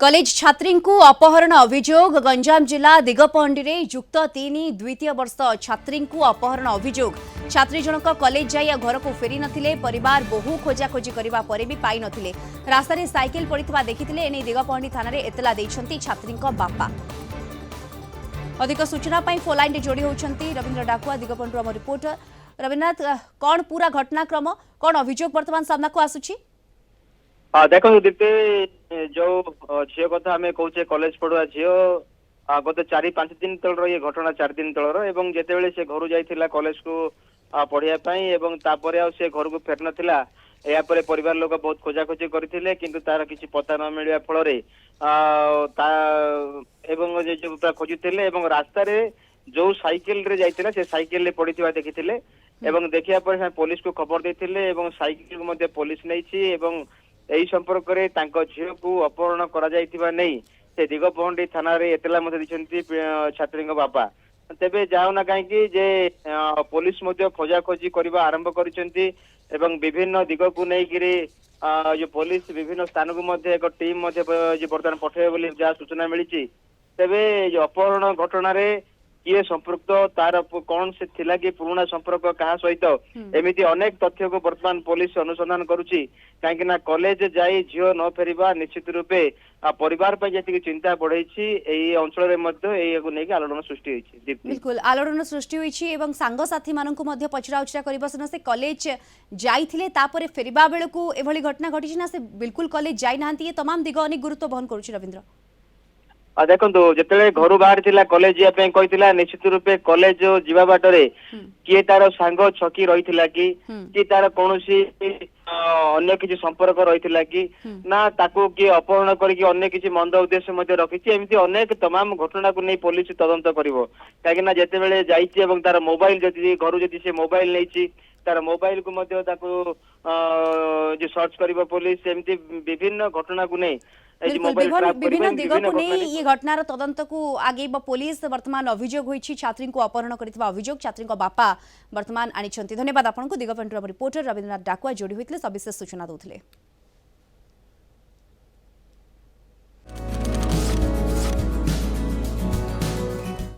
College छात्री को अपहरण अभियोग गंजाम जिला दिगपहंडी में युक्त 3 द्वितीय वर्ष छात्री को अपहरण अभियोग छात्री जनक कॉलेज जाई घर को फेरी नथिले परिवार बहु खोजाखोजी करबा परे भी पाई नथिले रास्ता रे साइकिल पड़िथिबा देखिथिले एने दिगपहंडी थाना रे एतला दैछंती छात्री बापा। अधिक सूचना पाई फोन लाइन जोड़ी होछंती रविंद्र डाकुआ दिगपहंडी हम रिपोर्टर। रविन्द्रनाथ, कौन पूरा घटनाक्रम कौन अभियोग वर्तमान सामना को आसुची? देखो दीप्ति जो झील कथा आम कहे कॉलेज पढ़ुआ झील गत 4-5 दिन तलर ये घटना 4 दिन तलर एवं जिते से घर जाइला कॉलेज को पढ़ाई से घर को फेर नाला यापर परिवार लोग बहुत खोजाखोजी करते कि तार किसी पता न मिलवा फल खोजुले रास्तार जो साइकिल रे जाइतिला से साइकिल रे पड़िथिबा देखिथिले एवं देखिया पर पुलिस को खबर देथिले एवं साइकिल को मध्य पुलिस नैछि एवं एही संपर्क रे तांको झियो को अपहरण करा जाइथिबा नै से दिगपहंडी थाना रे एतला मते दिछंती छात्रीक बापा। तेबे जाओ ना काहेकि जे पुलिस मध्य खोजाखोजी करबा आरंभ करिसंती एवं विभिन्न दिग को नै गिरी जो पुलिस विभिन्न स्थान को मध्य एक टीम मध्य जे वर्तमान पठे बोली जा सूचना मिलिछि। तेबे जो अपहरण घटना रे किए संपर्क तार कौन से थिला कि पुराना संपर्क कहा सहित एमिति अनेक तथ्य को वर्तमान पुलिस अनुसंधान करुची कहीं ना कॉलेज जाई झियो न फेरिबा निश्चित रूपे परिवार पे जति चिंता बढ़ाई एई अंचल रे मध्य एई को नेकी आलोड़न सृष्टि होईछि। बिल्कुल आलोड़न सृष्टि होईछि एवं सांग साथी मानन को मध्य पचरा उचरा करबा सना से कॉलेज जाइथिले तापरे फेरिबा बेले को एभली घटना घटिछि ना से बिल्कुल कॉलेज जाई नाहंती ये तमाम दिग अनेक गुरुत्व बहन करूछि। रविंद्र देखो जिते घर बाहर कॉलेज जावाई निश्चित रूपे कॉलेज जीवा बाटरे किए तार सांग छकी रही कि तार कौन अन्य किसी संपर्क रही कि ना ताकू किए अपहरण करके अन्य किसी मंद उद्देश्य रखी एमती अनेक तमाम घटना को नहीं पुलिस तदंत करिवो कहीं जिते बेले जाइए तार मोबाइल जदि घर जदि से मोबाइल नहीं तार मोबाइल को मध्य जो सर्च करिवो पुलिस एमती विभिन्न घटना को नहीं विभिन्न दिग को नहीं ये घटनार तदंत को आगे पुलिस वर्तमान अभियोग होईछि छात्री को अपहरण करथिबा अभियोग छात्री बापा वर्तमान आनिछंती। धन्यवाद आपन को दिगपहंडी रिपोर्टर रविंद्रनाथ डाकुआ जोड़ी होइतले सविशेष सूचना दउथले।